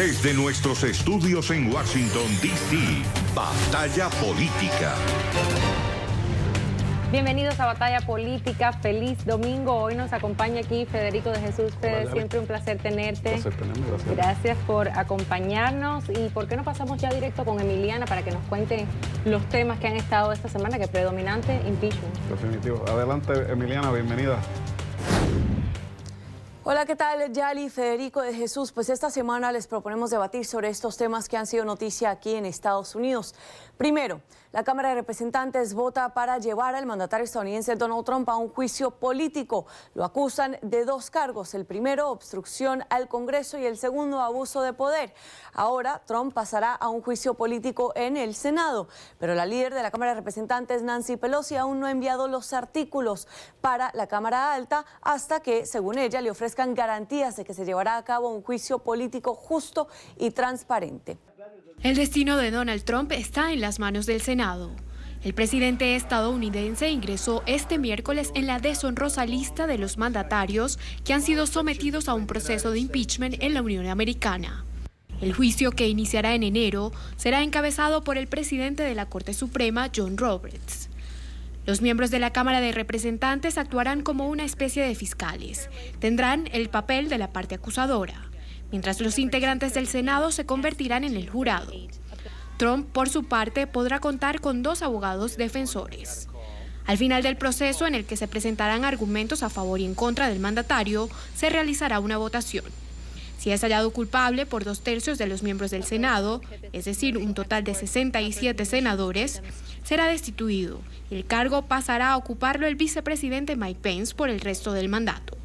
Desde nuestros estudios en Washington, D.C., Batalla Política. Bienvenidos a Batalla Política, feliz domingo. Hoy nos acompaña aquí Federico de Jesús. Fede, siempre un placer tenerte. Gracias por acompañarnos. ¿Y por qué no pasamos ya directo con Emiliana para que nos cuente los temas que han estado esta semana, que predominante, impeachment? Definitivo. Adelante, Emiliana, bienvenida. Hola, ¿qué tal? Yali, Federico de Jesús. Pues esta semana les proponemos debatir sobre estos temas que han sido noticia aquí en Estados Unidos. Primero, la Cámara de Representantes vota para llevar al mandatario estadounidense Donald Trump a un juicio político. Lo acusan de dos cargos. El primero, obstrucción al Congreso, y el segundo, abuso de poder. Ahora, Trump pasará a un juicio político en el Senado. Pero la líder de la Cámara de Representantes, Nancy Pelosi, aún no ha enviado los artículos para la Cámara Alta hasta que, según ella, le ofrezcan garantías de que se llevará a cabo un juicio político justo y transparente. El destino de Donald Trump está en las manos del Senado. El presidente estadounidense ingresó este miércoles en la deshonrosa lista de los mandatarios que han sido sometidos a un proceso de impeachment en la Unión Americana. El juicio, que iniciará en enero, será encabezado por el presidente de la Corte Suprema, John Roberts. Los miembros de la Cámara de Representantes actuarán como una especie de fiscales. Tendrán el papel de la parte acusadora, mientras los integrantes del Senado se convertirán en el jurado. Trump, por su parte, podrá contar con dos abogados defensores. Al final del proceso, en el que se presentarán argumentos a favor y en contra del mandatario, se realizará una votación. Si es hallado culpable por 2/3 de los miembros del Senado, es decir, un total de 67 senadores, será destituido y el cargo pasará a ocuparlo el vicepresidente Mike Pence por el resto del mandato.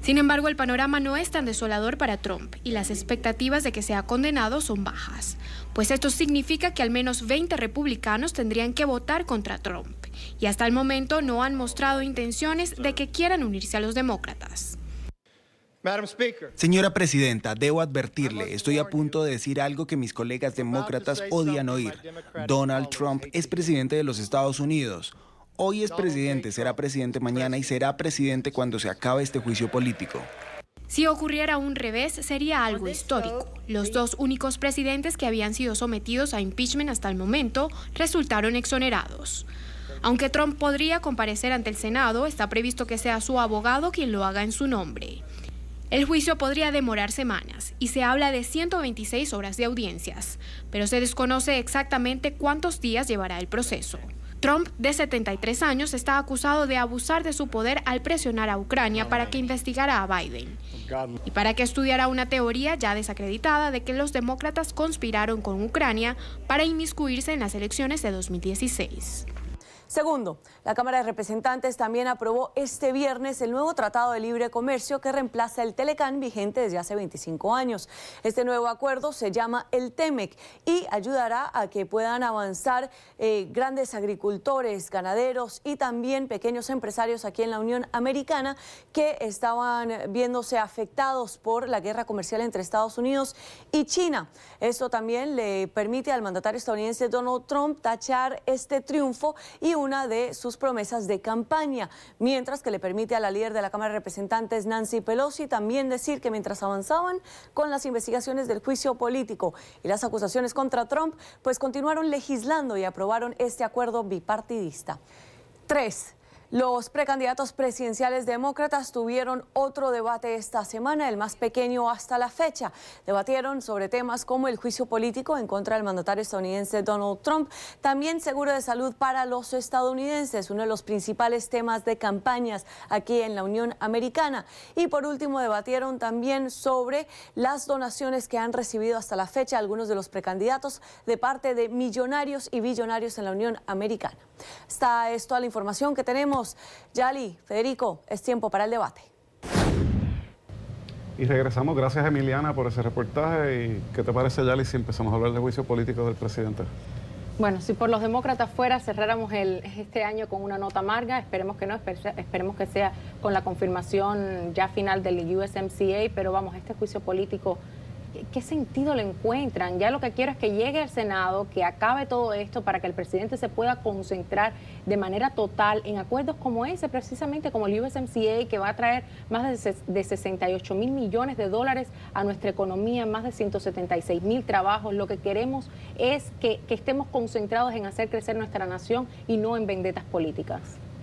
Sin embargo, el panorama no es tan desolador para Trump y las expectativas de que sea condenado son bajas, pues esto significa que al menos 20 republicanos tendrían que votar contra Trump, y hasta el momento no han mostrado intenciones de que quieran unirse a los demócratas. Señora presidenta, debo advertirle, estoy a punto de decir algo que mis colegas demócratas odian oír. Donald Trump es presidente de los Estados Unidos. Hoy es presidente, será presidente mañana y será presidente cuando se acabe este juicio político. Si ocurriera un revés, sería algo histórico. Los dos únicos presidentes que habían sido sometidos a impeachment hasta el momento resultaron exonerados. Aunque Trump podría comparecer ante el Senado, está previsto que sea su abogado quien lo haga en su nombre. El juicio podría demorar semanas y se habla de 126 horas de audiencias, pero se desconoce exactamente cuántos días llevará el proceso. Trump, de 73 años, está acusado de abusar de su poder al presionar a Ucrania para que investigara a Biden y para que estudiara una teoría ya desacreditada de que los demócratas conspiraron con Ucrania para inmiscuirse en las elecciones de 2016. Segundo, la Cámara de Representantes también aprobó este viernes el nuevo Tratado de Libre Comercio que reemplaza el Telecán vigente desde hace 25 años. Este nuevo acuerdo se llama el TEMEC y ayudará a que puedan avanzar grandes agricultores, ganaderos y también pequeños empresarios aquí en la Unión Americana que estaban viéndose afectados por la guerra comercial entre Estados Unidos y China. Esto también le permite al mandatario estadounidense Donald Trump tachar este triunfo y una de sus promesas de campaña, mientras que le permite a la líder de la Cámara de Representantes, Nancy Pelosi, también decir que mientras avanzaban con las investigaciones del juicio político y las acusaciones contra Trump, pues continuaron legislando y aprobaron este acuerdo bipartidista. 3. Los precandidatos presidenciales demócratas tuvieron otro debate esta semana, el más pequeño hasta la fecha. Debatieron sobre temas como el juicio político en contra del mandatario estadounidense Donald Trump, también seguro de salud para los estadounidenses, uno de los principales temas de campañas aquí en la Unión Americana. Y por último, debatieron también sobre las donaciones que han recibido hasta la fecha algunos de los precandidatos de parte de millonarios y billonarios en la Unión Americana. Esta es toda la información que tenemos. Yali, Federico, es tiempo para el debate. Y regresamos. Gracias, Emiliana, por ese reportaje. ¿Y qué te parece, Yali, si empezamos a hablar del juicio político del presidente? Bueno, si por los demócratas fuera, cerráramos este año con una nota amarga. Esperemos que no, esperemos que sea con la confirmación ya final del USMCA. Pero vamos, este juicio político ¿qué sentido le encuentran? Ya lo que quiero es que llegue al Senado, que acabe todo esto para que el presidente se pueda concentrar de manera total en acuerdos como ese, precisamente como el USMCA, que va a traer más de 68 mil millones de dólares a nuestra economía, más de 176 mil trabajos. Lo que queremos es que estemos concentrados en hacer crecer nuestra nación y no en vendetas políticas.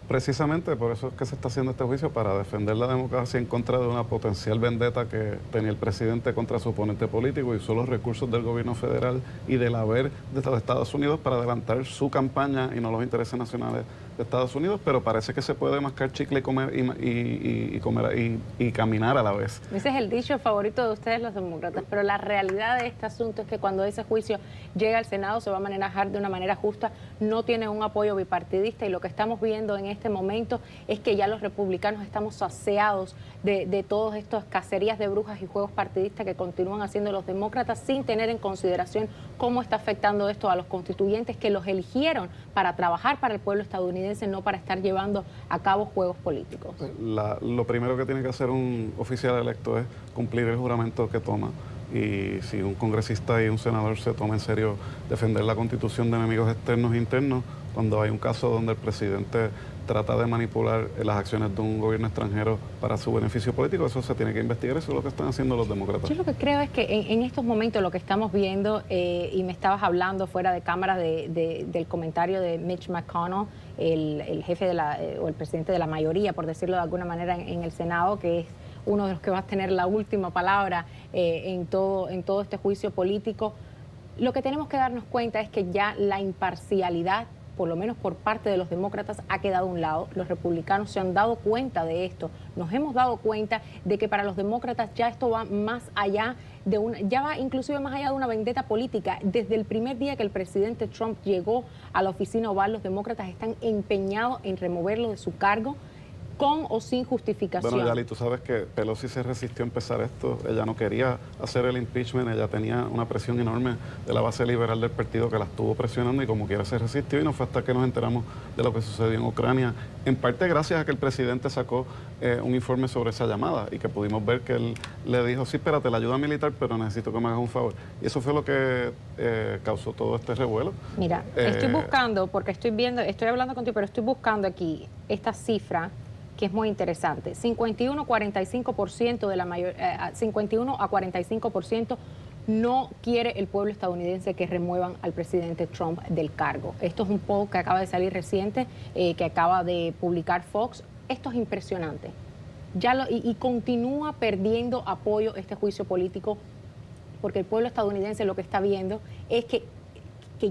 Precisamente por eso es que se está haciendo este juicio, para defender la democracia en contra de una potencial vendetta que tenía el presidente contra su oponente político, y usó los recursos del gobierno federal y del haber de los Estados Unidos para adelantar su campaña y no los intereses nacionales de Estados Unidos, pero parece que se puede mascar chicle y comer y caminar a la vez. Ese es el dicho favorito de ustedes los demócratas, pero la realidad de este asunto es que cuando ese juicio llega al Senado se va a manejar de una manera justa, no tiene un apoyo bipartidista, y lo que estamos viendo en este momento es que ya los republicanos estamos saciados de todas estas cacerías de brujas y juegos partidistas que continúan haciendo los demócratas sin tener en consideración cómo está afectando esto a los constituyentes que los eligieron para trabajar para el pueblo estadounidense, no para estar llevando a cabo juegos políticos. Lo primero que tiene que hacer un oficial electo es cumplir el juramento que toma. Y si un congresista y un senador se toma en serio defender la Constitución de enemigos externos e internos, cuando hay un caso donde el presidente trata de manipular las acciones de un gobierno extranjero para su beneficio político, eso se tiene que investigar. Eso es lo que están haciendo los demócratas. Yo lo que creo es que en estos momentos lo que estamos viendo, y me estabas hablando fuera de cámara del comentario de Mitch McConnell, el jefe o el presidente de la mayoría, por decirlo de alguna manera, en el Senado, que es uno de los que va a tener la última palabra en todo este juicio político. Lo que tenemos que darnos cuenta es que ya la imparcialidad, por lo menos por parte de los demócratas, ha quedado a un lado. Los republicanos se han dado cuenta de esto. Nos hemos dado cuenta de que para los demócratas ya esto va más allá ya va inclusive más allá de una vendetta política. Desde el primer día que el presidente Trump llegó a la oficina oval, los demócratas están empeñados en removerlo de su cargo, con o sin justificación. Bueno, Yali, tú sabes que Pelosi se resistió a empezar esto. Ella no quería hacer el impeachment, ella tenía una presión enorme de la base liberal del partido que la estuvo presionando, y como quiera se resistió, y no fue hasta que nos enteramos de lo que sucedió en Ucrania, en parte gracias a que el presidente sacó un informe sobre esa llamada, y que pudimos ver que él le dijo: sí, espérate, la ayuda militar, pero necesito que me hagas un favor. Y eso fue lo que causó todo este revuelo. Mira, estoy buscando, porque estoy hablando contigo, pero estoy buscando aquí esta cifra que es muy interesante. 51 a 45% no quiere el pueblo estadounidense que remuevan al presidente Trump del cargo. Esto es un poll que acaba de salir reciente, que acaba de publicar Fox. Esto es impresionante. Y continúa perdiendo apoyo este juicio político, porque el pueblo estadounidense lo que está viendo es que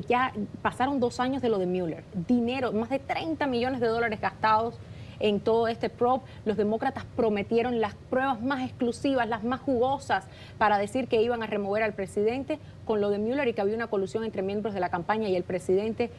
ya pasaron 2 años de lo de Mueller. Dinero, más de 30 millones de dólares gastados en todo este probe. Los demócratas prometieron las pruebas más exclusivas, las más jugosas, para decir que iban a remover al presidente con lo de Mueller, y que había una colusión entre miembros de la campaña y el presidente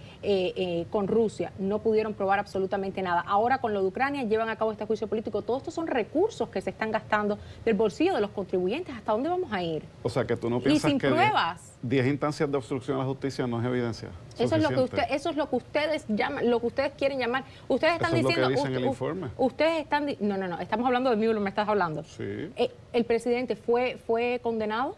con Rusia. No pudieron probar absolutamente nada. Ahora, con lo de Ucrania, llevan a cabo este juicio político. Todos estos son recursos que se están gastando del bolsillo de los contribuyentes. ¿Hasta dónde vamos a ir? O sea, que tú no piensas sin que pruebas. 10 instancias de obstrucción a la justicia no es evidencia Eso es lo que ustedes llaman, lo que ustedes quieren llamar. Ustedes están eso es diciendo, lo que dice en el informe. Ustedes están, no, estamos hablando de Mueller, me estás hablando. Sí. El presidente fue condenado.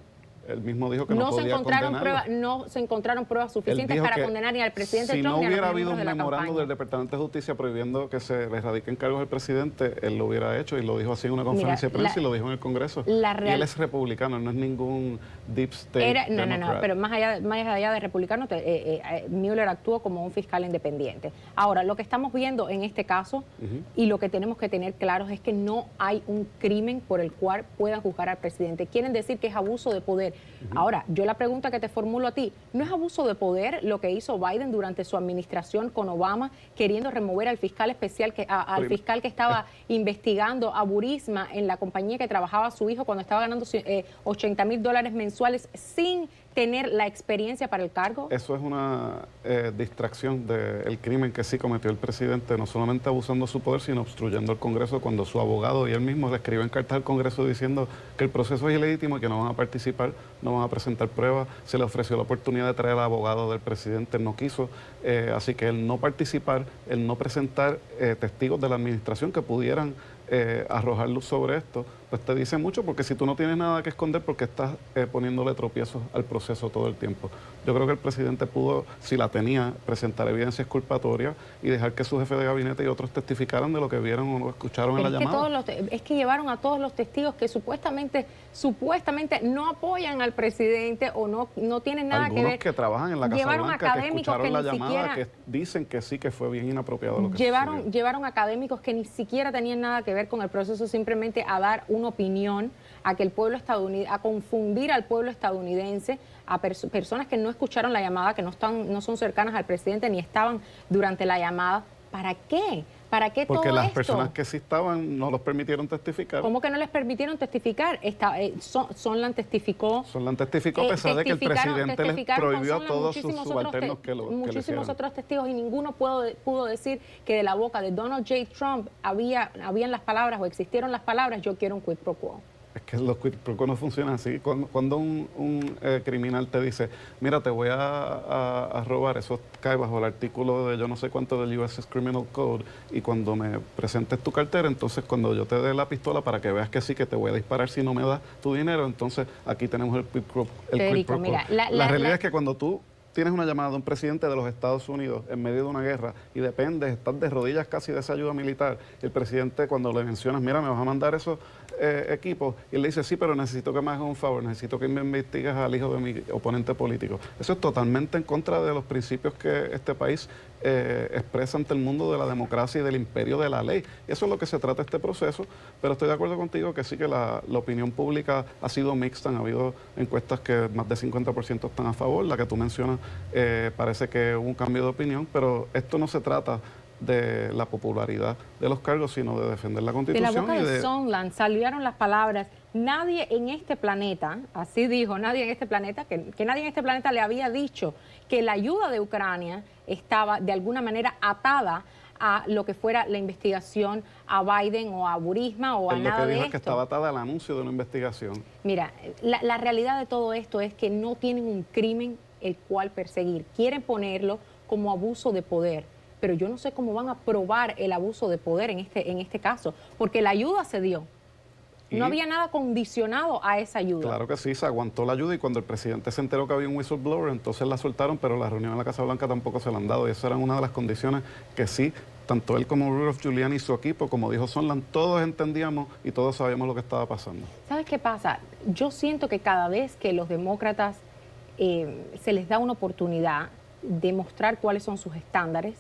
Él mismo dijo que no podía condenarlo. No se encontraron pruebas suficientes para condenar ni al presidente Trump ni a los miembros de la campaña. Si no hubiera habido un memorándum del Departamento de Justicia prohibiendo que se le radiquen cargos al presidade, él lo hubiera hecho, y lo dijo así en una conferencia de prensa, y lo dijo en el Congreso. Y él es republicano, no es ningún deep state democrat. Pero más allá de republicano, Mueller actuó como un fiscal independiente. Ahora, lo que estamos viendo en este caso, y lo que tenemos que tener claros, es que no hay un crimen por el cual puedan juzgar al presidente. Quieren decir que es abuso de poder. Ahora, yo la pregunta que te formulo a ti, ¿no es abuso de poder lo que hizo Biden durante su administración con Obama, queriendo remover al fiscal especial, fiscal que estaba investigando a Burisma en la compañía que trabajaba su hijo cuando estaba ganando $80,000 mensuales sin tener la experiencia para el cargo? Eso es una distracción del crimen que sí cometió el presidente, no solamente abusando de su poder, sino obstruyendo el Congreso, cuando su abogado y él mismo le escribió en carta al Congreso diciendo que el proceso es ilegítimo y que no van a participar, no van a presentar pruebas. Se le ofreció la oportunidad de traer al abogado del presidente, él no quiso, así que el no participar, el no presentar testigos de la administración que pudieran arrojar luz sobre esto, pues te dice mucho, porque si tú no tienes nada que esconder, ¿por qué estás poniéndole tropiezos al proceso todo el tiempo? Yo creo que el presidente pudo, si la tenía, presentar evidencias culpatorias y dejar que su jefe de gabinete y otros testificaran de lo que vieron o escucharon en la llamada. Es que llevaron a todos los testigos que supuestamente no apoyan al presidente o no tienen nada que ver. Algunos que trabajan en la Casa Blanca, que escucharon la llamada, que dicen que sí, que fue bien inapropiado lo que sucedió. Llevaron académicos que ni siquiera tenían nada que ver con el proceso, simplemente a dar una opinión, a que el pueblo estadounidense, a confundir al pueblo estadounidense, a personas que no escucharon la llamada, que no son cercanas al presidente ni estaban durante la llamada. ¿Para qué? ¿Para qué todo esto? Porque las personas que sí estaban no los permitieron testificar. ¿Cómo que no les permitieron testificar? Sondland testificó. Sondland testificó a pesar de que el presidente les prohibió a todos sus subalternos que lo muchísimos otros testigos, y ninguno pudo decir que de la boca de Donald J. Trump habían las palabras o existieron las palabras "yo quiero un quid pro quo". Es que los quid pro quo no funcionan así. Cuando un criminal te dice, mira, te voy a robar, eso cae bajo el artículo de yo no sé cuánto del US Criminal Code, y cuando me presentes tu cartera, entonces cuando yo te dé la pistola para que veas que sí, que te voy a disparar si no me das tu dinero, entonces aquí tenemos el quid pro quo. Mira, la realidad es que cuando tú tienes una llamada de un presidente de los Estados Unidos en medio de una guerra y dependes, estás de rodillas casi de esa ayuda militar, y el presidente, cuando le mencionas, mira, me vas a mandar esos equipos, y él le dice, sí, pero necesito que me hagas un favor, necesito que me investigues al hijo de mi oponente político. Eso es totalmente en contra de los principios que este país expresa ante el mundo de la democracia y del imperio de la ley. Y eso es lo que se trata este proceso, pero estoy de acuerdo contigo que sí, que la opinión pública ha sido mixta. Han habido encuestas que más de 50% están a favor, la que tú mencionas parece que hubo un cambio de opinión, pero esto no se trata de la popularidad de los cargos, sino de defender la Constitución. De la boca de Sondland salieron las palabras, nadie en este planeta, así dijo, nadie en este planeta, que nadie en este planeta le había dicho que la ayuda de Ucrania estaba de alguna manera atada a lo que fuera la investigación a Biden o a Burisma o a nada de esto. Lo que dijo es que estaba atada al anuncio de una investigación. Mira, la realidad de todo esto es que no tienen un crimen el cual perseguir. Quieren ponerlo como abuso de poder, pero yo no sé cómo van a probar el abuso de poder en este caso, porque la ayuda se dio. No había nada condicionado a esa ayuda. Claro que sí, se aguantó la ayuda, y cuando el presidente se enteró que había un whistleblower, entonces la soltaron, pero la reunión en la Casa Blanca tampoco se la han dado, y esa era una de las condiciones que sí, tanto él como Rudolph Giuliani y su equipo, como dijo Sondland, todos entendíamos y todos sabíamos lo que estaba pasando. ¿Sabes qué pasa? Yo siento que cada vez que los demócratas se les da una oportunidad de mostrar cuáles son sus estándares,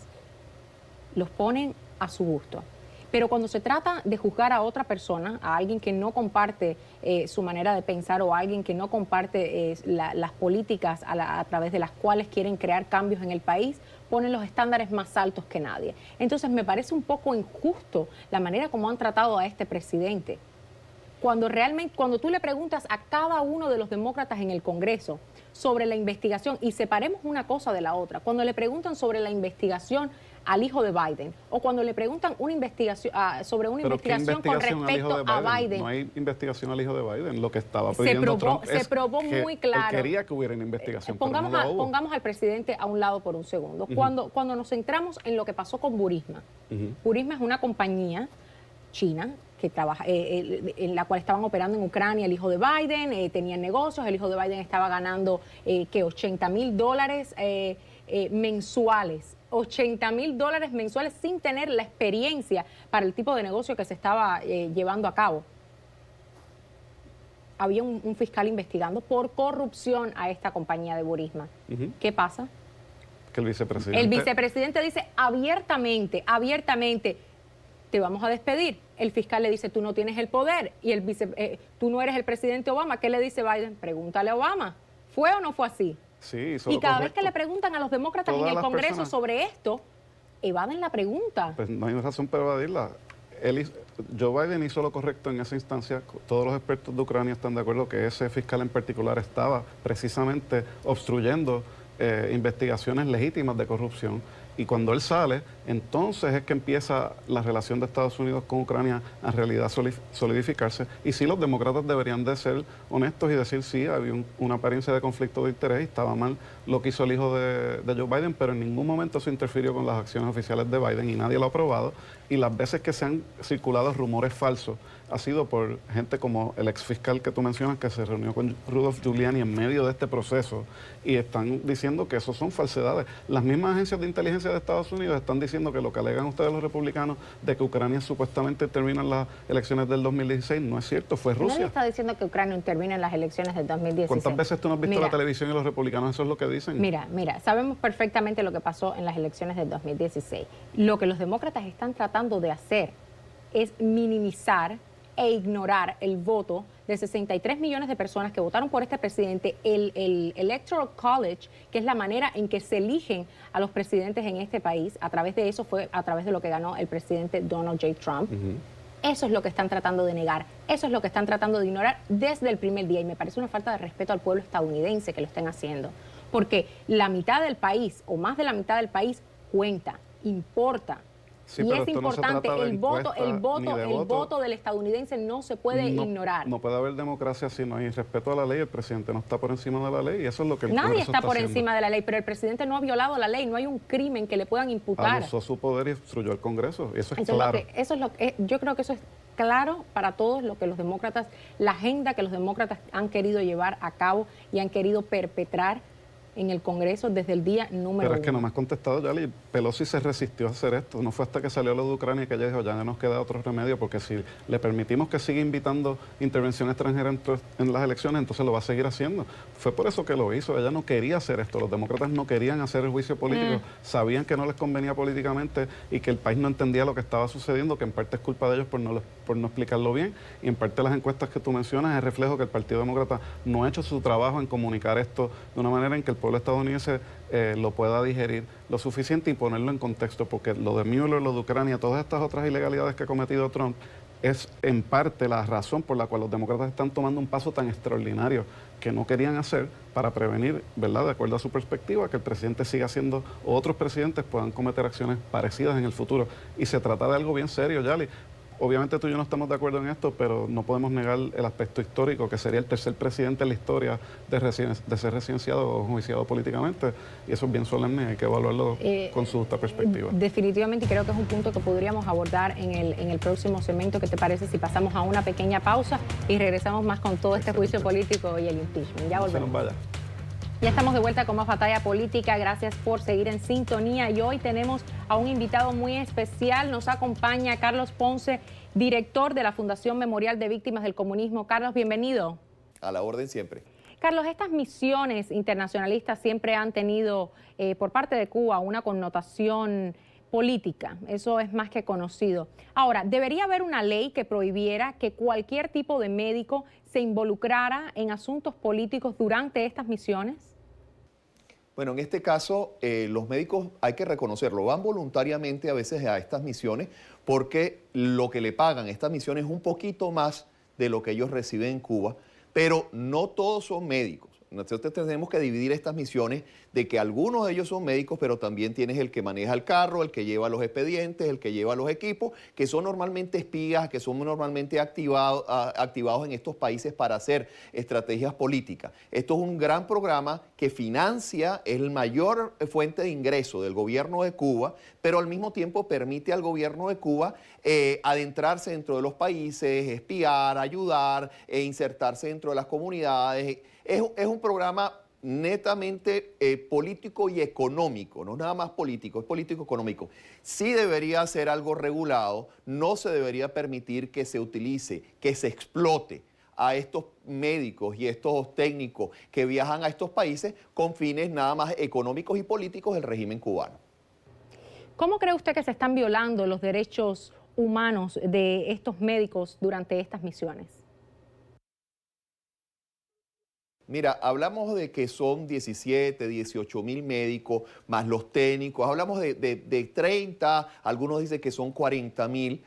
los ponen a su gusto. Pero cuando se trata de juzgar a otra persona, a alguien que no comparte su manera de pensar, o a alguien que no comparte las políticas a través de las cuales quieren crear cambios en el país, ponen los estándares más altos que nadie. Entonces me parece un poco injusto la manera como han tratado a este presidente. Cuando tú le preguntas a cada uno de los demócratas en el Congreso sobre la investigación, y separemos una cosa de la otra, cuando le preguntan sobre la investigación al hijo de Biden, o cuando le preguntan una investigación sobre una investigación con respecto a Biden. No hay investigación al hijo de Biden. Lo que estaba pidiendo Trump se probó muy claro. Él quería que hubiera una investigación. Pongamos al presidente a un lado por un segundo. Cuando nos centramos en lo que pasó con Burisma. Burisma es una compañía china que trabaja, en la cual estaban operando en Ucrania el hijo de Biden, tenían negocios, el hijo de Biden estaba ganando $80,000 mensuales. $80,000 mensuales sin tener la experiencia para el tipo de negocio que se estaba llevando a cabo. Había un fiscal investigando por corrupción a esta compañía de Burisma. ¿Qué pasa? Que el vicepresidente dice abiertamente, te vamos a despedir. El fiscal le dice, tú no tienes el poder, y tú no eres el presidente Obama. ¿Qué le dice Biden? Pregúntale a Obama. ¿Fue o no fue así? Sí, y cada vez que le preguntan a los demócratas en el Congreso sobre esto, evaden la pregunta. Pues no hay razón para evadirla. Joe Biden hizo lo correcto en esa instancia. Todos los expertos de Ucrania están de acuerdo que ese fiscal en particular estaba precisamente obstruyendo investigaciones legítimas de corrupción. Y cuando él sale, entonces es que empieza la relación de Estados Unidos con Ucrania a en realidad solidificarse. Y sí, los demócratas deberían de ser honestos y decir, sí, había una apariencia de conflicto de interés y estaba mal lo que hizo el hijo de Joe Biden, pero en ningún momento se interfirió con las acciones oficiales de Biden y nadie lo ha probado. Y las veces que se han circulado rumores falsos ha sido por gente como el ex fiscal que tú mencionas, que se reunió con Rudolph Giuliani en medio de este proceso, y están diciendo que eso son falsedades. Las mismas agencias de inteligencia de Estados Unidos están diciendo que lo que alegan ustedes los republicanos de que Ucrania supuestamente intervino en las elecciones del 2016 no es cierto, fue Rusia. Nadie está diciendo que Ucrania intervino en las elecciones del 2016. ¿Cuántas veces tú no has visto la televisión y los republicanos eso es lo que dicen? Mira, sabemos perfectamente lo que pasó en las elecciones del 2016. Lo que los demócratas están tratando de hacer es minimizar e ignorar el voto de 63 millones de personas que votaron por este presidente, el Electoral College, que es la manera en que se eligen a los presidentes en este país. A través de eso fue a través de lo que ganó el presidente Donald J. Trump. Eso es lo que están tratando de negar, eso es lo que están tratando de ignorar desde el primer día, y me parece una falta de respeto al pueblo estadounidense que lo estén haciendo, porque la mitad del país, o más de la mitad del país, cuenta, importa. Sí, y es importante, no el voto del estadounidense no se puede ignorar. No puede haber democracia si no hay respeto a la ley. El presidente no está por encima de la ley y eso es lo que el Nadie Congreso está por haciendo. encima de la ley, pero el presidente no ha violado la ley, no hay un crimen que le puedan imputar. Abusó su poder y obstruyó el Congreso, y eso es claro. Yo creo que eso es claro para todos lo que los demócratas, la agenda que los demócratas han querido llevar a cabo y han querido perpetrar en el Congreso desde el día número 1. Pero es que no me has contestado, Yali. Pelosi se resistió a hacer esto. No fue hasta que salió lo de Ucrania que ella dijo, ya no nos queda otro remedio, porque si le permitimos que siga invitando intervención extranjera en las elecciones, entonces lo va a seguir haciendo. Fue por eso que lo hizo. Ella no quería hacer esto. Los demócratas no querían hacer el juicio político. Sabían que no les convenía políticamente y que el país no entendía lo que estaba sucediendo, que en parte es culpa de ellos por no explicarlo bien. Y en parte las encuestas que tú mencionas es reflejo que el Partido Demócrata no ha hecho su trabajo en comunicar esto de una manera en que el pueblo estadounidense lo pueda digerir lo suficiente y ponerlo en contexto, porque lo de Mueller, lo de Ucrania, todas estas otras ilegalidades que ha cometido Trump es en parte la razón por la cual los demócratas están tomando un paso tan extraordinario que no querían hacer para prevenir, ¿verdad?, de acuerdo a su perspectiva, que el presidente siga haciendo o otros presidentes puedan cometer acciones parecidas en el futuro. Y se trata de algo bien serio, Yali. Obviamente tú y yo no estamos de acuerdo en esto, pero no podemos negar el aspecto histórico, que sería el tercer presidente en la historia de ser residenciado o juiciado políticamente. Y eso es bien solemne, hay que evaluarlo con su justa perspectiva. Definitivamente, creo que es un punto que podríamos abordar en el próximo segmento. ¿Qué te parece si pasamos a una pequeña pausa y regresamos más con todo este juicio político y el impeachment? Ya volvemos. Se nos vaya. Ya estamos de vuelta con más Batalla Política. Gracias por seguir en sintonía. Y hoy tenemos a un invitado muy especial. Nos acompaña Carlos Ponce, director de la Fundación Memorial de Víctimas del Comunismo. Carlos, bienvenido. A la orden siempre. Carlos, estas misiones internacionalistas siempre han tenido por parte de Cuba una connotación política. Eso es más que conocido. Ahora, ¿debería haber una ley que prohibiera que cualquier tipo de médico se involucrara en asuntos políticos durante estas misiones? Bueno, en este caso, los médicos, hay que reconocerlo, van voluntariamente a veces a estas misiones porque lo que le pagan a estas misiones es un poquito más de lo que ellos reciben en Cuba, pero no todos son médicos. Nosotros tenemos que dividir estas misiones de que algunos de ellos son médicos, pero también tienes el que maneja el carro, el que lleva los expedientes, el que lleva los equipos, que son normalmente espías, que son normalmente activados en estos países para hacer estrategias políticas. Esto es un gran programa que financia, es la mayor fuente de ingreso del gobierno de Cuba, pero al mismo tiempo permite al gobierno de Cuba adentrarse dentro de los países, espiar, ayudar, insertarse dentro de las comunidades. Es un programa netamente político y económico, no nada más político, es político-económico. Sí debería ser algo regulado, no se debería permitir que se utilice, que se explote a estos médicos y estos técnicos que viajan a estos países con fines nada más económicos y políticos del régimen cubano. ¿Cómo cree usted que se están violando los derechos humanos de estos médicos durante estas misiones? Mira, hablamos de que son 17, 18 mil médicos, más los técnicos, hablamos de 30, algunos dicen que son 40,000,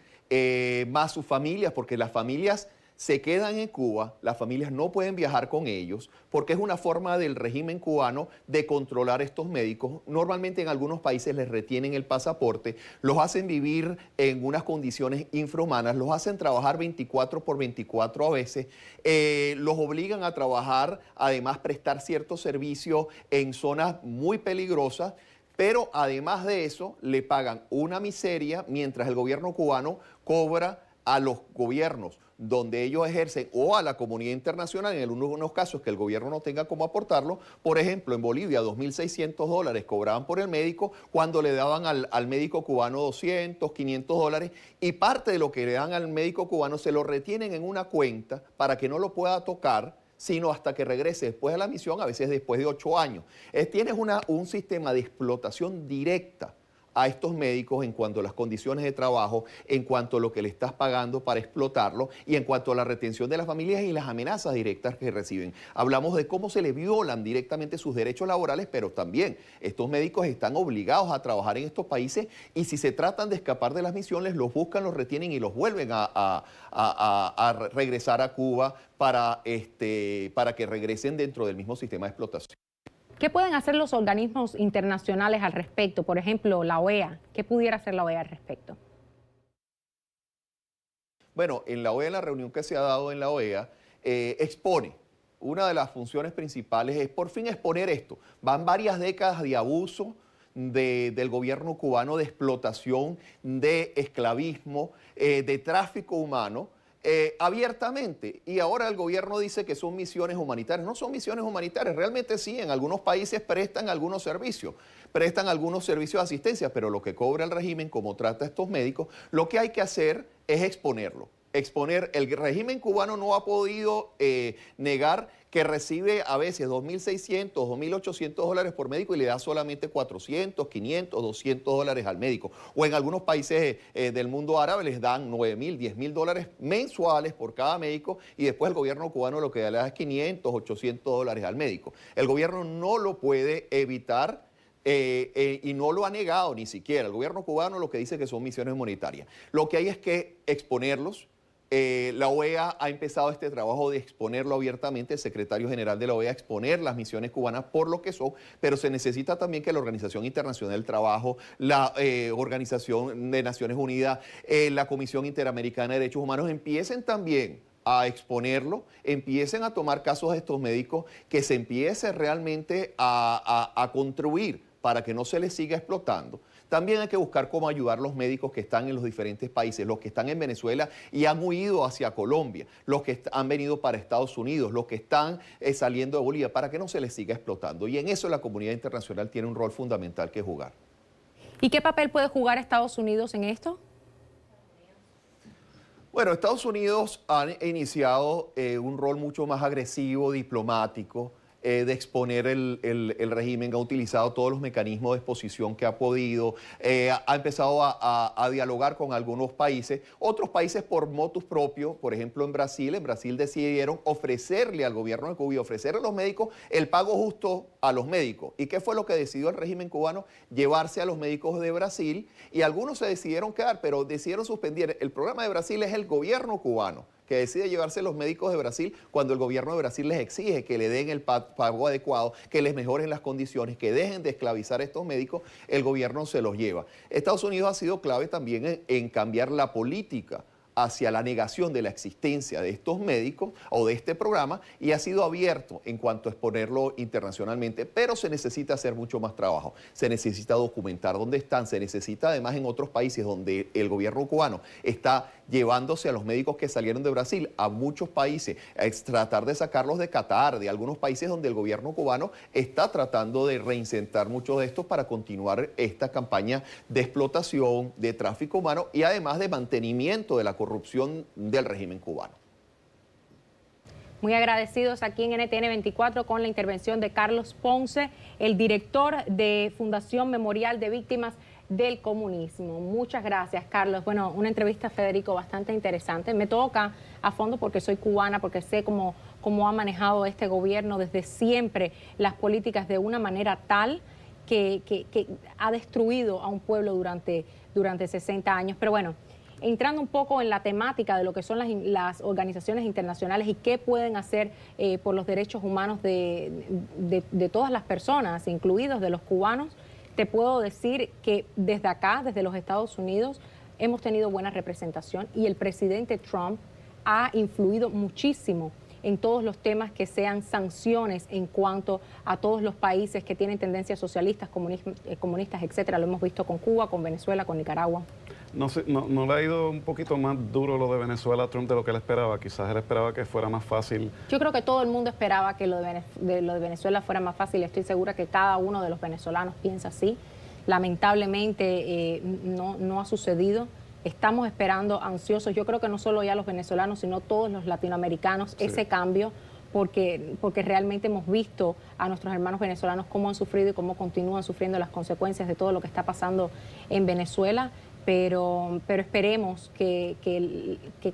más sus familias, porque las familias se quedan en Cuba, las familias no pueden viajar con ellos, porque es una forma del régimen cubano de controlar estos médicos. Normalmente en algunos países les retienen el pasaporte, los hacen vivir en unas condiciones infrahumanas, los hacen trabajar 24/24 a veces, los obligan a trabajar, además prestar ciertos servicios en zonas muy peligrosas, pero además de eso le pagan una miseria mientras el gobierno cubano cobra a los gobiernos donde ellos ejercen, o a la comunidad internacional, en algunos casos que el gobierno no tenga cómo aportarlo. Por ejemplo, en Bolivia, $2.600 cobraban por el médico, cuando le daban al médico cubano 200, $500, y parte de lo que le dan al médico cubano se lo retienen en una cuenta para que no lo pueda tocar, sino hasta que regrese después de la misión, a veces después de 8 años. Tienes un sistema de explotación directa a estos médicos en cuanto a las condiciones de trabajo, en cuanto a lo que le estás pagando para explotarlo y en cuanto a la retención de las familias y las amenazas directas que reciben. Hablamos de cómo se les violan directamente sus derechos laborales, pero también estos médicos están obligados a trabajar en estos países, y si se tratan de escapar de las misiones, los buscan, los retienen y los vuelven a regresar a Cuba para que regresen dentro del mismo sistema de explotación. ¿Qué pueden hacer los organismos internacionales al respecto? Por ejemplo, la OEA. ¿Qué pudiera hacer la OEA al respecto? Bueno, en la OEA, en la reunión que se ha dado en la OEA, expone. Una de las funciones principales es por fin exponer esto. Van varias décadas de abuso del gobierno cubano, de explotación, de esclavismo, de tráfico humano, abiertamente, y ahora el gobierno dice que son misiones humanitarias. No son misiones humanitarias, realmente sí, en algunos países prestan algunos servicios de asistencia, pero lo que cobra el régimen, como trata a estos médicos, lo que hay que hacer es exponerlo. El régimen cubano no ha podido negar que recibe a veces $2.600, $2.800 por médico y le da solamente $400, $500, $200 al médico. O en algunos países del mundo árabe les dan $9.000, $10.000 mensuales por cada médico, y después el gobierno cubano lo que le da es $500, $800 al médico. El gobierno no lo puede evitar. Y no lo ha negado ni siquiera. El gobierno cubano lo que dice que son misiones humanitarias. Lo que hay es que exponerlos. La OEA ha empezado este trabajo de exponerlo abiertamente, el secretario general de la OEA, exponer las misiones cubanas por lo que son, pero se necesita también que la Organización Internacional del Trabajo, la Organización de Naciones Unidas, la Comisión Interamericana de Derechos Humanos empiecen también a exponerlo, empiecen a tomar casos de estos médicos, que se empiece realmente a contribuir para que no se les siga explotando. También hay que buscar cómo ayudar a los médicos que están en los diferentes países, los que están en Venezuela y han huido hacia Colombia, los que han venido para Estados Unidos, los que están saliendo de Bolivia, para que no se les siga explotando. Y en eso la comunidad internacional tiene un rol fundamental que jugar. ¿Y qué papel puede jugar Estados Unidos en esto? Bueno, Estados Unidos ha iniciado un rol mucho más agresivo, diplomático, de exponer el régimen, ha utilizado todos los mecanismos de exposición que ha podido, ha empezado a dialogar con algunos países, otros países por motus propio. Por ejemplo, en Brasil decidieron ofrecerle al gobierno de Cuba y ofrecerle a los médicos el pago justo a los médicos. ¿Y qué fue lo que decidió el régimen cubano? Llevarse a los médicos de Brasil, y algunos se decidieron quedar, pero decidieron suspender. El programa de Brasil es el gobierno cubano que decide llevarse los médicos de Brasil, cuando el gobierno de Brasil les exige que le den el pago adecuado, que les mejoren las condiciones, que dejen de esclavizar a estos médicos. El gobierno se los lleva. Estados Unidos ha sido clave también en cambiar la política hacia la negación de la existencia de estos médicos o de este programa, y ha sido abierto en cuanto a exponerlo internacionalmente, pero se necesita hacer mucho más trabajo. Se necesita documentar dónde están, se necesita además en otros países donde el gobierno cubano está llevándose a los médicos que salieron de Brasil a muchos países, a tratar de sacarlos de Qatar, de algunos países donde el gobierno cubano está tratando de reinsertar muchos de estos para continuar esta campaña de explotación, de tráfico humano y además de mantenimiento de la corrupción del régimen cubano. Muy agradecidos aquí en NTN 24 con la intervención de Carlos Ponce, el director de Fundación Memorial de Víctimas del Comunismo. Muchas gracias, Carlos. Bueno, una entrevista, Federico, bastante interesante. Me toca a fondo porque soy cubana, porque sé cómo ha manejado este gobierno desde siempre las políticas de una manera tal que ha destruido a un pueblo durante 60 años. Pero bueno, entrando un poco en la temática de lo que son las organizaciones internacionales y qué pueden hacer por los derechos humanos de todas las personas, incluidos de los cubanos, te puedo decir que desde acá, desde los Estados Unidos, hemos tenido buena representación y el presidente Trump ha influido muchísimo en todos los temas que sean sanciones en cuanto a todos los países que tienen tendencias socialistas, comunistas, etcétera. Lo hemos visto con Cuba, con Venezuela, con Nicaragua. No, no le ha ido un poquito más duro lo de Venezuela a Trump de lo que él esperaba. Quizás él esperaba que fuera más fácil. Yo creo que todo el mundo esperaba que lo de Venezuela fuera más fácil. Estoy segura que cada uno de los venezolanos piensa así. Lamentablemente no ha sucedido. Estamos esperando ansiosos. Yo creo que no solo ya los venezolanos, sino todos los latinoamericanos, sí, ese cambio, porque realmente hemos visto a nuestros hermanos venezolanos cómo han sufrido y cómo continúan sufriendo las consecuencias de todo lo que está pasando en Venezuela. Pero esperemos que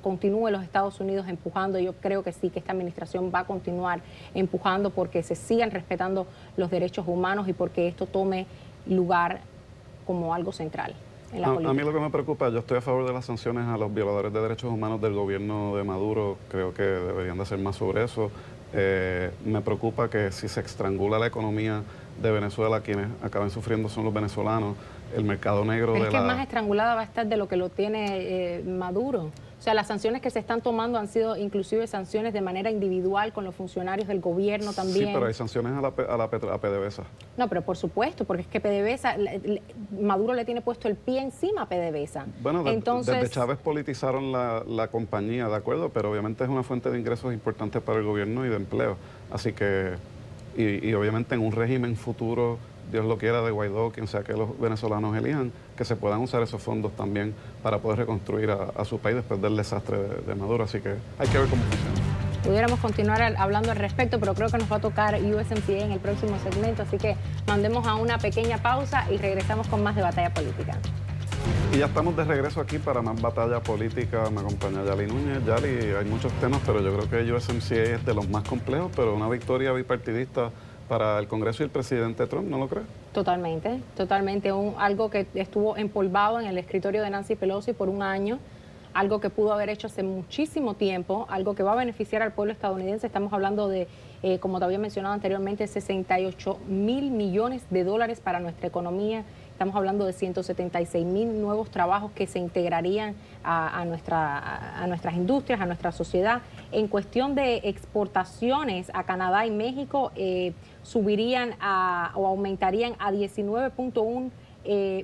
continúe los Estados Unidos empujando. Yo creo que sí, que esta administración va a continuar empujando porque se sigan respetando los derechos humanos y porque esto tome lugar como algo central en la política. A mí lo que me preocupa, yo estoy a favor de las sanciones a los violadores de derechos humanos del gobierno de Maduro. Creo que deberían de hacer más sobre eso. Me preocupa que si se estrangula la economía de Venezuela, quienes acaben sufriendo son los venezolanos. El mercado negro Pero es que más estrangulada va a estar de lo que lo tiene Maduro. O sea, las sanciones que se están tomando han sido inclusive sanciones de manera individual con los funcionarios del gobierno también. Sí, pero hay sanciones a PDVSA. No, pero por supuesto, porque es que PDVSA, Maduro le tiene puesto el pie encima a PDVSA. Bueno, entonces, desde Chávez politizaron la compañía, ¿de acuerdo? Pero obviamente es una fuente de ingresos importante para el gobierno y de empleo. Así que, y obviamente en un régimen futuro, Dios lo quiera, de Guaidó, quien sea que los venezolanos elijan, que se puedan usar esos fondos también para poder reconstruir a su país después del desastre de Maduro. Así que hay que ver cómo funciona. Pudiéramos continuar hablando al respecto, pero creo que nos va a tocar USMCA en el próximo segmento, así que mandemos a una pequeña pausa y regresamos con más de Batalla Política. Y ya estamos de regreso aquí para más Batalla Política. Me acompaña Yali Núñez. Yali, hay muchos temas, pero yo creo que USMCA es de los más complejos, pero una victoria bipartidista para el Congreso y el presidente Trump, ¿no lo crees? Totalmente, totalmente. Algo que estuvo empolvado en el escritorio de Nancy Pelosi por un año, algo que pudo haber hecho hace muchísimo tiempo, algo que va a beneficiar al pueblo estadounidense. Estamos hablando de, como te había mencionado anteriormente, 68 mil millones de dólares para nuestra economía. Estamos hablando de 176,000 nuevos trabajos que se integrarían a nuestras industrias, a nuestra sociedad. En cuestión de exportaciones a Canadá y México, subirían o aumentarían a 19.1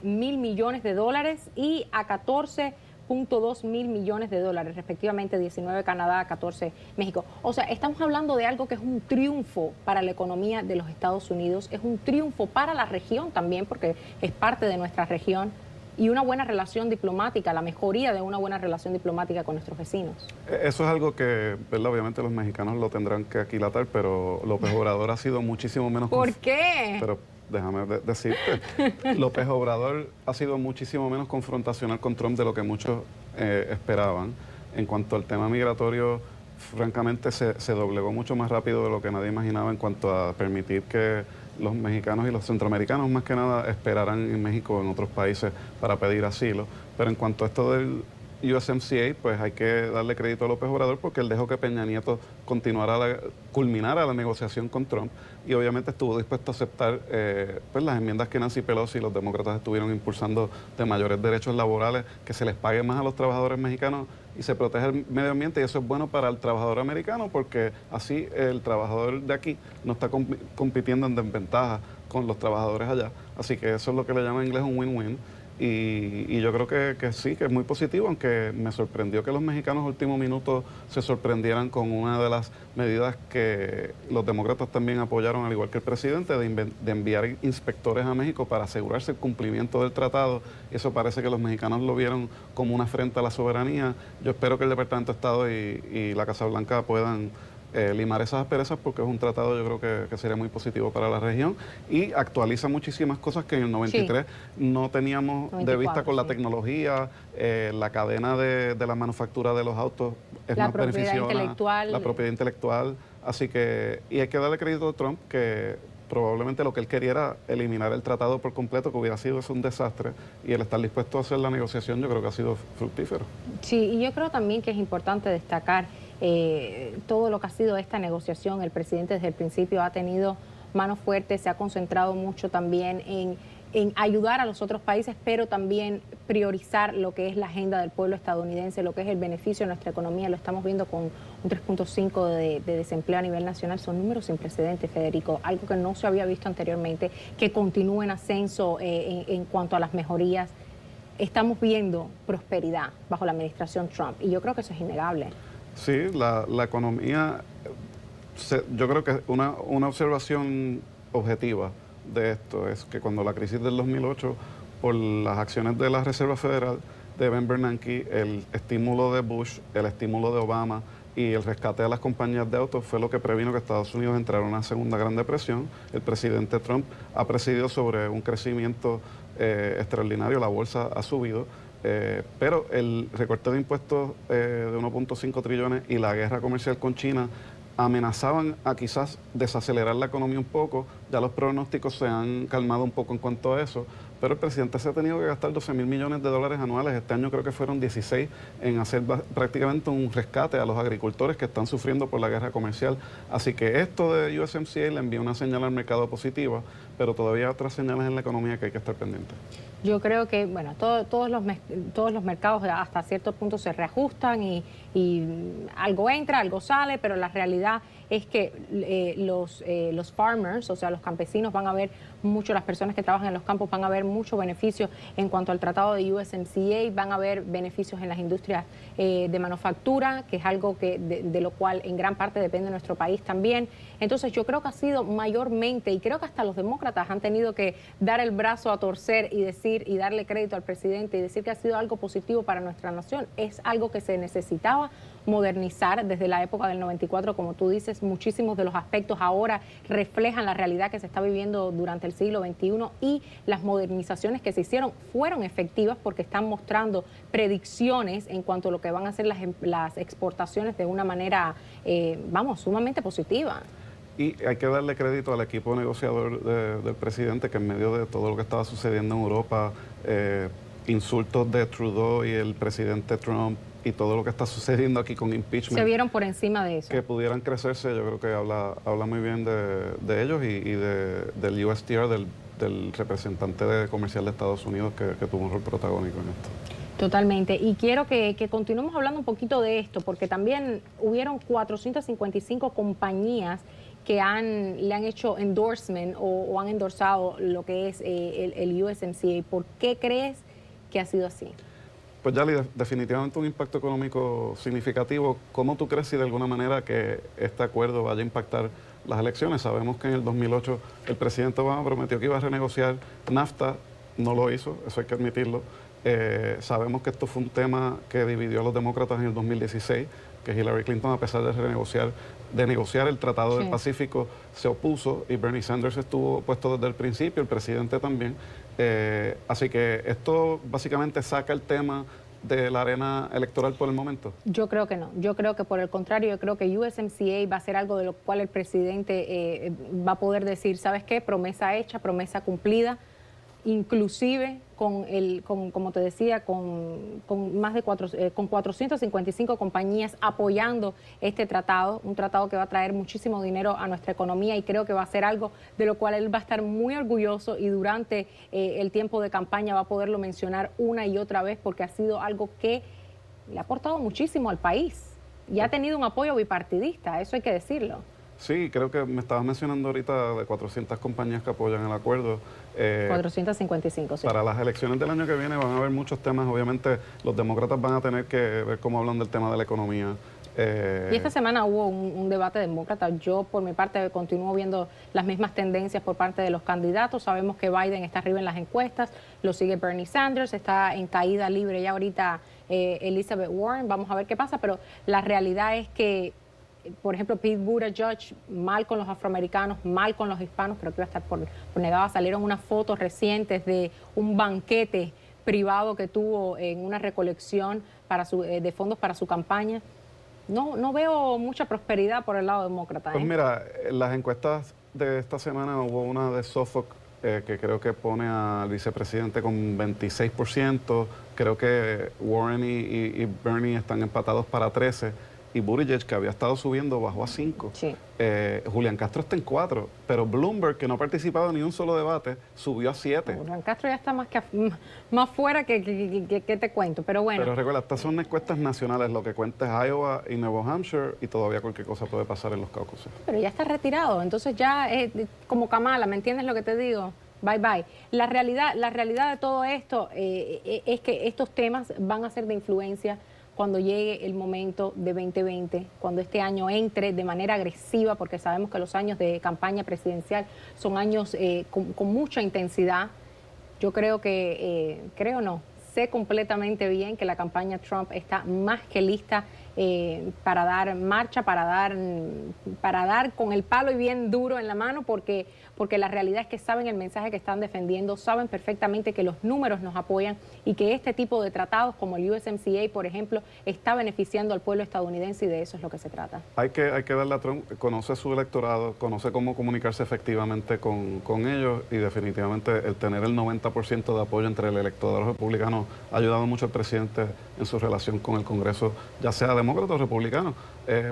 mil millones de dólares y a 14.2 mil millones de dólares, respectivamente 19 Canadá, 14 México. O sea, estamos hablando de algo que es un triunfo para la economía de los Estados Unidos, es un triunfo para la región también, porque es parte de nuestra región, y una buena relación diplomática, la mejoría de una buena relación diplomática con nuestros vecinos. Eso es algo que, ¿verdad? Obviamente los mexicanos lo tendrán que aquilatar, pero López Obrador ha sido muchísimo menos... ¿Por qué? Pero déjame decirte, López Obrador ha sido muchísimo menos confrontacional con Trump de lo que muchos esperaban. En cuanto al tema migratorio, francamente se doblegó mucho más rápido de lo que nadie imaginaba en cuanto a permitir que los mexicanos y los centroamericanos más que nada esperaran en México o en otros países para pedir asilo. Pero en cuanto a esto del USMCA, pues hay que darle crédito a López Obrador porque él dejó que Peña Nieto culminara la negociación con Trump y obviamente estuvo dispuesto a aceptar pues las enmiendas que Nancy Pelosi y los demócratas estuvieron impulsando de mayores derechos laborales, que se les pague más a los trabajadores mexicanos y se protege el medio ambiente, y eso es bueno para el trabajador americano porque así el trabajador de aquí no está compitiendo en desventaja con los trabajadores allá. Así que eso es lo que le llaman en inglés un win-win. Y yo creo que sí, que es muy positivo, aunque me sorprendió que los mexicanos último minuto se sorprendieran con una de las medidas que los demócratas también apoyaron, al igual que el presidente, de enviar inspectores a México para asegurarse el cumplimiento del tratado. Y eso parece que los mexicanos lo vieron como una afrenta a la soberanía. Yo espero que el Departamento de Estado y la Casa Blanca puedan limar esas asperezas porque es un tratado, yo creo que sería muy positivo para la región y actualiza muchísimas cosas que en el 93 no teníamos 94, de vista con la tecnología, la cadena de la manufactura de los autos es más beneficiosa, la propiedad intelectual, así que, y hay que darle crédito a Trump que probablemente lo que él quería era eliminar el tratado por completo, que hubiera sido un desastre, y el estar dispuesto a hacer la negociación yo creo que ha sido fructífero. Sí, y yo creo también que es importante destacar todo lo que ha sido esta negociación. El presidente desde el principio ha tenido manos fuertes, se ha concentrado mucho también en ayudar a los otros países, pero también priorizar lo que es la agenda del pueblo estadounidense, lo que es el beneficio de nuestra economía. Lo estamos viendo con un 3.5 de desempleo a nivel nacional. Son números sin precedentes, Federico, algo que no se había visto anteriormente, que continúa en ascenso en cuanto a las mejorías. estamos viendo prosperidad bajo la administración Trump. Y yo creo que eso es innegable. Sí, la economía, yo creo que una observación objetiva de esto es que cuando la crisis del 2008, por las acciones de la Reserva Federal de Ben Bernanke, el estímulo de Bush, el estímulo de Obama y el rescate de las compañías de autos fue lo que previno que Estados Unidos entrara en una segunda gran depresión. El presidente Trump ha presidido sobre un crecimiento extraordinario, la bolsa ha subido, pero el recorte de impuestos de 1.5 trillones y la guerra comercial con China amenazaban a quizás desacelerar la economía un poco. Ya los pronósticos se han calmado un poco en cuanto a eso, pero el presidente se ha tenido que gastar 12.000 millones de dólares anuales. Este año creo que fueron 16 en hacer prácticamente un rescate a los agricultores que están sufriendo por la guerra comercial. Así que esto de USMCA le envía una señal al mercado positiva, pero todavía hay otras señales en la economía que hay que estar pendientes. Yo creo que, bueno, todos los mercados hasta cierto punto se reajustan y algo entra, algo sale, pero la realidad es que los farmers, o sea, los campesinos van a ver mucho, las personas que trabajan en los campos van a ver mucho beneficio en cuanto al tratado de USMCA, van a ver beneficios en las industrias de manufactura, que es algo que de lo cual en gran parte depende nuestro país también. Entonces yo creo que ha sido mayormente, y creo que hasta los demócratas han tenido que dar el brazo a torcer y decir y darle crédito al presidente y decir que ha sido algo positivo para nuestra nación. Es algo que se necesitaba modernizar desde la época del 94, como tú dices. Muchísimos de los aspectos ahora reflejan la realidad que se está viviendo durante el siglo XXI, y las modernizaciones que se hicieron fueron efectivas porque están mostrando predicciones en cuanto a lo que van a ser las exportaciones de una manera, sumamente positiva. Y hay que darle crédito al equipo negociador del presidente, que en medio de todo lo que estaba sucediendo en Europa, insultos de Trudeau y el presidente Trump y todo lo que está sucediendo aquí con impeachment, se vieron por encima de eso. Que pudieran crecerse, yo creo que habla muy bien de ellos y del USTR, del representante comercial de Estados Unidos que tuvo un rol protagónico en esto. Totalmente. Y quiero que continuemos hablando un poquito de esto, porque también hubieron 455 compañías que le han hecho endorsement o han endorsado lo que es el USMCA. ¿Por qué crees que ha sido así? Pues Yali, definitivamente un impacto económico significativo. ¿Cómo tú crees si de alguna manera que este acuerdo vaya a impactar las elecciones? Sabemos que en el 2008 el presidente Obama prometió que iba a renegociar NAFTA, no lo hizo, eso hay que admitirlo. Sabemos que esto fue un tema que dividió a los demócratas en el 2016, que Hillary Clinton, a pesar de negociar el Tratado del Pacífico, se opuso, y Bernie Sanders estuvo opuesto desde el principio, el presidente también. Así que esto básicamente saca el tema de la arena electoral por el momento. Yo creo que no. Yo creo que por el contrario, yo creo que USMCA va a ser algo de lo cual el presidente va a poder decir, ¿sabes qué? Promesa hecha, promesa cumplida. Inclusive como te decía, con 455 compañías apoyando este tratado, un tratado que va a traer muchísimo dinero a nuestra economía, y creo que va a ser algo de lo cual él va a estar muy orgulloso, y durante el tiempo de campaña va a poderlo mencionar una y otra vez, porque ha sido algo que le ha aportado muchísimo al país y ha tenido un apoyo bipartidista, eso hay que decirlo. Sí, creo que me estabas mencionando ahorita de 400 compañías que apoyan el acuerdo. 455, sí. Para las elecciones del año que viene van a haber muchos temas. Obviamente los demócratas van a tener que ver cómo hablan del tema de la economía. Y esta semana hubo un debate demócrata. Yo, por mi parte, continúo viendo las mismas tendencias por parte de los candidatos. Sabemos que Biden está arriba en las encuestas, lo sigue Bernie Sanders, está en caída libre ya ahorita Elizabeth Warren. Vamos a ver qué pasa, pero la realidad es que, por ejemplo, Pete Buttigieg, mal con los afroamericanos, mal con los hispanos, creo que iba a estar por negada. Salieron unas fotos recientes de un banquete privado que tuvo en una recolección de fondos para su campaña. No veo mucha prosperidad por el lado demócrata. Pues mira, en las encuestas de esta semana hubo una de Suffolk que creo que pone al vicepresidente con 26%. Creo que Warren y Bernie están empatados para 13%. Y Buttigieg, que había estado subiendo, bajó a 5. Sí. Julián Castro está en 4, pero Bloomberg, que no ha participado en ni un solo debate, subió a 7. Julián Castro ya está más fuera que te cuento, pero bueno. Pero recuerda, estas son encuestas nacionales, lo que cuenta es Iowa y Nuevo Hampshire, y todavía cualquier cosa puede pasar en los caucuses. Pero ya está retirado, entonces ya es como Kamala, ¿me entiendes lo que te digo? bye bye. La realidad de todo esto es que estos temas van a ser de influencia cuando llegue el momento de 2020, cuando este año entre de manera agresiva, porque sabemos que los años de campaña presidencial son años con mucha intensidad. Yo creo que, sé completamente bien que la campaña Trump está más que lista para dar marcha, para dar con el palo y bien duro en la mano, porque la realidad es que saben el mensaje que están defendiendo, saben perfectamente que los números nos apoyan y que este tipo de tratados como el USMCA, por ejemplo, está beneficiando al pueblo estadounidense, y de eso es lo que se trata. Hay que darle a Trump, conoce su electorado, conoce cómo comunicarse efectivamente con ellos, y definitivamente el tener el 90% de apoyo entre el electorado republicano ha ayudado mucho al presidente en su relación con el Congreso, ya sea demócrata o republicano,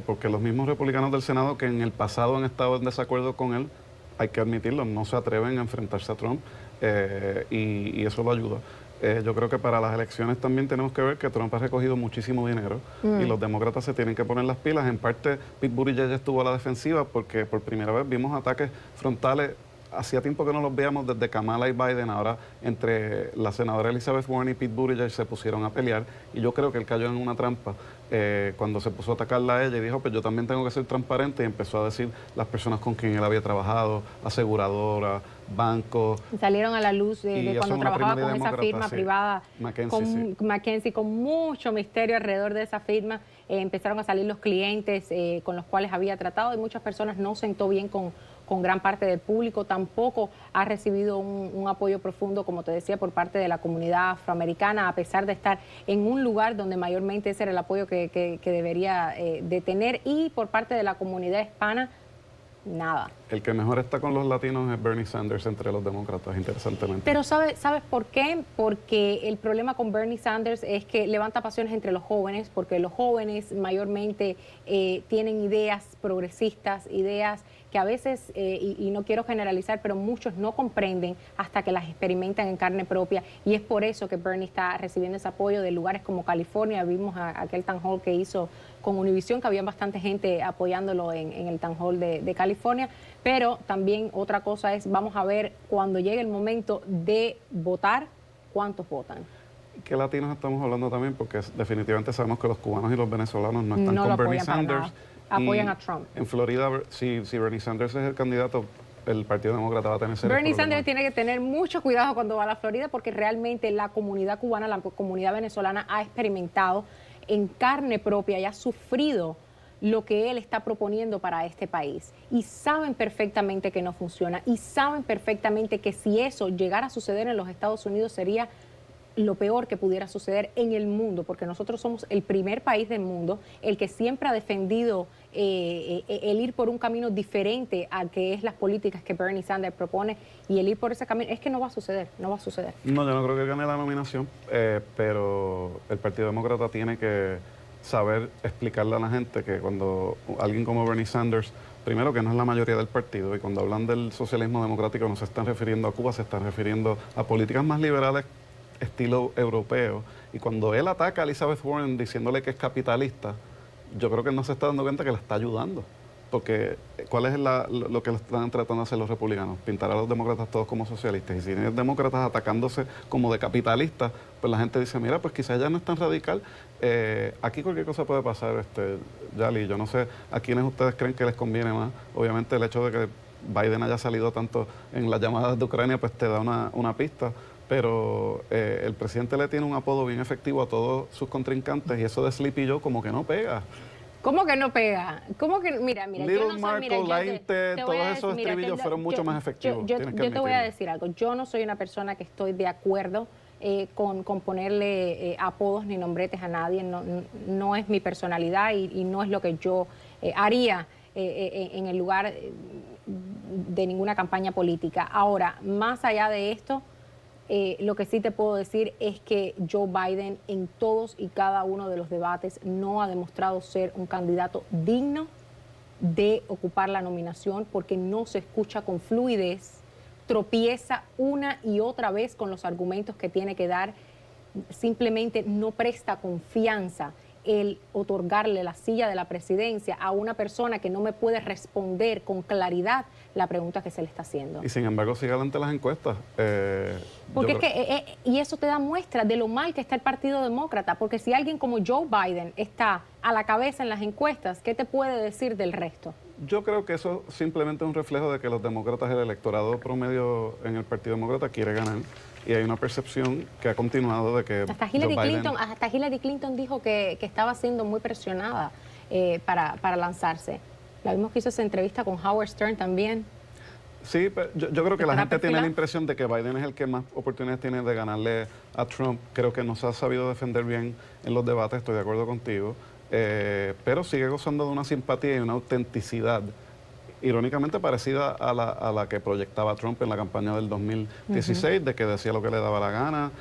porque los mismos republicanos del Senado que en el pasado han estado en desacuerdo con él, hay que admitirlo, no se atreven a enfrentarse a Trump, y eso lo ayuda. Yo creo que para las elecciones también tenemos que ver que Trump ha recogido muchísimo dinero y los demócratas se tienen que poner las pilas. En parte, Pete Buttigieg estuvo a la defensiva porque por primera vez vimos ataques frontales. Hacía tiempo que no los veíamos desde Kamala y Biden. Ahora entre la senadora Elizabeth Warren y Pete Buttigieg se pusieron a pelear, y yo creo que él cayó en una trampa cuando se puso a atacarla a ella y dijo, pues yo también tengo que ser transparente, y empezó a decir las personas con quien él había trabajado, aseguradoras, bancos. Salieron a la luz de cuando trabajaba con esa firma privada, McKinsey, con mucho misterio alrededor de esa firma. Empezaron a salir los clientes con los cuales había tratado, y muchas personas no sentó bien con gran parte del público. Tampoco ha recibido un apoyo profundo, como te decía, por parte de la comunidad afroamericana, a pesar de estar en un lugar donde mayormente ese era el apoyo que debería de tener, y por parte de la comunidad hispana, nada. El que mejor está con los latinos es Bernie Sanders entre los demócratas, interesantemente. Pero ¿sabes por qué? Porque el problema con Bernie Sanders es que levanta pasiones entre los jóvenes, porque los jóvenes mayormente tienen ideas progresistas, ideas que a veces, y no quiero generalizar, pero muchos no comprenden hasta que las experimentan en carne propia, y es por eso que Bernie está recibiendo ese apoyo de lugares como California. Vimos aquel town hall que hizo con Univision, que había bastante gente apoyándolo en el town hall de California. Pero también otra cosa es, vamos a ver cuando llegue el momento de votar, cuántos votan. ¿Qué latinos estamos hablando también? Porque definitivamente sabemos que los cubanos y los venezolanos no están con Bernie Sanders. Apoyan a Trump. En Florida, si Bernie Sanders es el candidato, el Partido Demócrata va a tener serios Bernie problemas. Sanders tiene que tener mucho cuidado cuando va a la Florida, porque realmente la comunidad cubana, la comunidad venezolana ha experimentado en carne propia y ha sufrido lo que él está proponiendo para este país, y saben perfectamente que no funciona, y saben perfectamente que si eso llegara a suceder en los Estados Unidos sería lo peor que pudiera suceder en el mundo, porque nosotros somos el primer país del mundo, el que siempre ha defendido el ir por un camino diferente a que es las políticas que Bernie Sanders propone, y el ir por ese camino es que no va a suceder. No, yo no creo que gane la nominación, pero el Partido Demócrata tiene que saber explicarle a la gente que cuando alguien como Bernie Sanders, primero que no es la mayoría del partido, y cuando hablan del socialismo democrático no se están refiriendo a Cuba, se están refiriendo a políticas más liberales estilo europeo, y cuando él ataca a Elizabeth Warren diciéndole que es capitalista, yo creo que él no se está dando cuenta que la está ayudando, porque ¿cuál es lo que están tratando de hacer los republicanos? Pintar a los demócratas todos como socialistas, y si hay demócratas atacándose como de capitalistas, pues la gente dice, mira, pues quizás ya no es tan radical. Aquí cualquier cosa puede pasar, Yali, yo no sé a quiénes ustedes creen que les conviene más. Obviamente el hecho de que Biden haya salido tanto en las llamadas de Ucrania, pues te da una pista, pero el presidente le tiene un apodo bien efectivo a todos sus contrincantes, y eso de Sleepy Joe como que no pega. ¿Cómo que no pega? ¿Cómo que? Mira, Little yo no soy, Marco, la Inte, todos esos estribillos fueron mucho más efectivos. Yo te voy a decir algo. Yo no soy una persona que estoy de acuerdo con ponerle apodos ni nombretes a nadie. No es mi personalidad, y no es lo que yo haría en el lugar de ninguna campaña política. Ahora, más allá de esto, lo que sí te puedo decir es que Joe Biden en todos y cada uno de los debates no ha demostrado ser un candidato digno de ocupar la nominación, porque no se escucha con fluidez, tropieza una y otra vez con los argumentos que tiene que dar, simplemente no presta confianza el otorgarle la silla de la presidencia a una persona que no me puede responder con claridad la pregunta que se le está haciendo. Y sin embargo sigue adelante las encuestas. Porque es que, y eso te da muestra de lo mal que está el Partido Demócrata, porque si alguien como Joe Biden está a la cabeza en las encuestas, ¿qué te puede decir del resto? Yo creo que eso simplemente es un reflejo de que los demócratas, el electorado promedio en el Partido Demócrata quiere ganar. Y hay una percepción que ha continuado de que hasta Hillary Clinton dijo que estaba siendo muy presionada para lanzarse. La vimos que hizo esa entrevista con Howard Stern también. Sí, pero yo creo que la gente tiene la impresión de que Biden es el que más oportunidades tiene de ganarle a Trump. Creo que no se ha sabido defender bien en los debates, estoy de acuerdo contigo, pero sigue gozando de una simpatía y una autenticidad irónicamente parecida a la que proyectaba Trump en la campaña del 2016, de que decía lo que le daba la gana.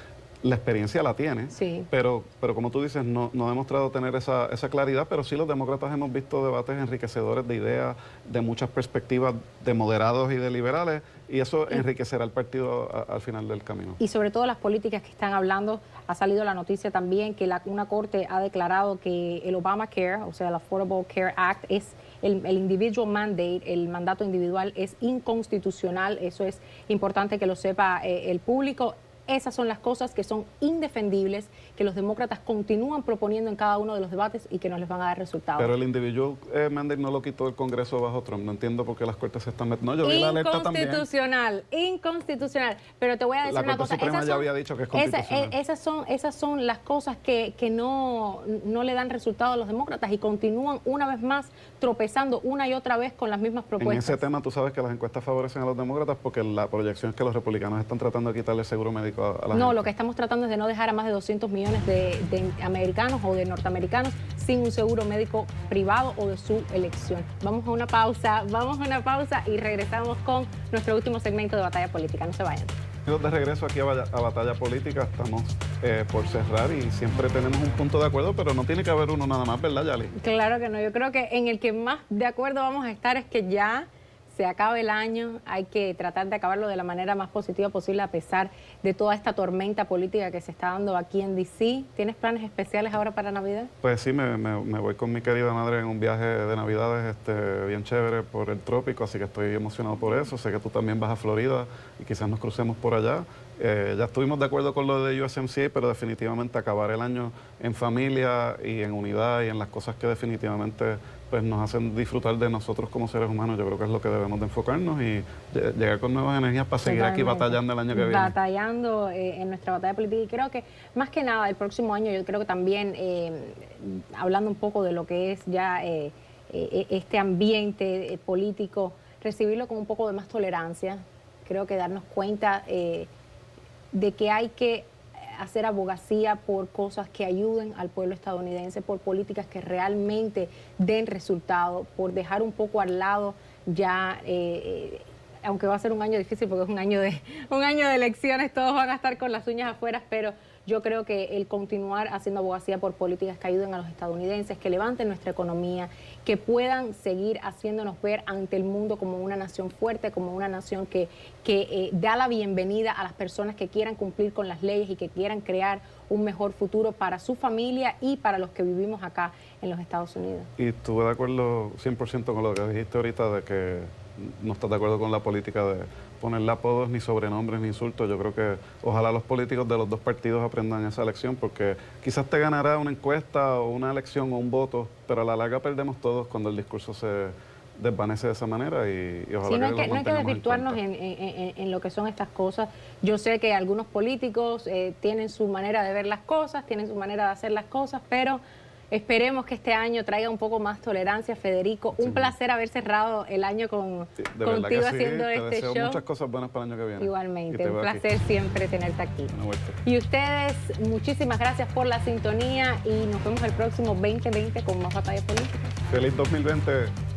La experiencia la tiene, sí. pero como tú dices, no ha demostrado tener esa claridad, pero sí los demócratas hemos visto debates enriquecedores de ideas, de muchas perspectivas de moderados y de liberales, y eso enriquecerá el partido al final del camino. Y sobre todo las políticas que están hablando, ha salido la noticia también que una corte ha declarado que el Obamacare, o sea, el Affordable Care Act, es el individual mandate, el mandato individual es inconstitucional. Eso es importante que lo sepa el público. Esas son las cosas que son indefendibles, que los demócratas continúan proponiendo en cada uno de los debates y que no les van a dar resultados. Pero el individual mandate no lo quitó el Congreso bajo Trump. No entiendo por qué las cortes se están metiendo. No, yo vi la alerta también. Inconstitucional. Pero te voy a decir una cosa. La Corte Suprema ya había dicho que es constitucional. Esas son las cosas que no le dan resultado a los demócratas y continúan una vez más tropezando una y otra vez con las mismas propuestas. En ese tema tú sabes que las encuestas favorecen a los demócratas porque la proyección es que los republicanos están tratando de quitarle el seguro médico a la gente. Lo que estamos tratando es de no dejar a más de 200 millones de americanos o de norteamericanos sin un seguro médico privado o de su elección. Vamos a una pausa y regresamos con nuestro último segmento de Batalla Política. No se vayan. De regreso aquí a Batalla Política, estamos por cerrar y siempre tenemos un punto de acuerdo, pero no tiene que haber uno nada más, ¿verdad, Yali? Claro que no, yo creo que en el que más de acuerdo vamos a estar es que ya se acaba el año, hay que tratar de acabarlo de la manera más positiva posible a pesar de toda esta tormenta política que se está dando aquí en D.C. ¿Tienes planes especiales ahora para Navidad? Pues sí, me voy con mi querida madre en un viaje de Navidades bien chévere por el trópico, así que estoy emocionado por eso. Sé que tú también vas a Florida y quizás nos crucemos por allá. Ya estuvimos de acuerdo con lo de USMCA, pero definitivamente acabar el año en familia y en unidad y en las cosas que definitivamente pues nos hacen disfrutar de nosotros como seres humanos, yo creo que es lo que debemos de enfocarnos y llegar con nuevas energías para seguir aquí batallando el año que viene. Batallando en nuestra batalla política y creo que más que nada el próximo año yo creo que también hablando un poco de lo que es ya este ambiente político, recibirlo con un poco de más tolerancia, creo que darnos cuenta de que hay que hacer abogacía por cosas que ayuden al pueblo estadounidense, por políticas que realmente den resultado, por dejar un poco al lado ya, aunque va a ser un año difícil porque es un año de elecciones, todos van a estar con las uñas afuera, pero yo creo que el continuar haciendo abogacía por políticas que ayuden a los estadounidenses, que levanten nuestra economía, que puedan seguir haciéndonos ver ante el mundo como una nación fuerte, como una nación que da la bienvenida a las personas que quieran cumplir con las leyes y que quieran crear un mejor futuro para su familia y para los que vivimos acá en los Estados Unidos. Y estuve de acuerdo 100% con lo que dijiste ahorita de que no estás de acuerdo con la política de ponerle apodos, ni sobrenombres, ni insultos. Yo creo que ojalá los políticos de los dos partidos aprendan esa lección, porque quizás te ganará una encuesta o una elección o un voto, pero a la larga perdemos todos cuando el discurso se desvanece de esa manera y ojalá sí, no hay que desvirtuarnos en lo que son estas cosas. Yo sé que algunos políticos tienen su manera de ver las cosas, tienen su manera de hacer las cosas, pero esperemos que este año traiga un poco más tolerancia, Federico. Un placer haber cerrado el año contigo haciendo este show. Muchas cosas buenas para el año que viene. Igualmente, un placer siempre tenerte aquí. Y ustedes, muchísimas gracias por la sintonía y nos vemos el próximo 2020 con más Batalla Política. Feliz 2020.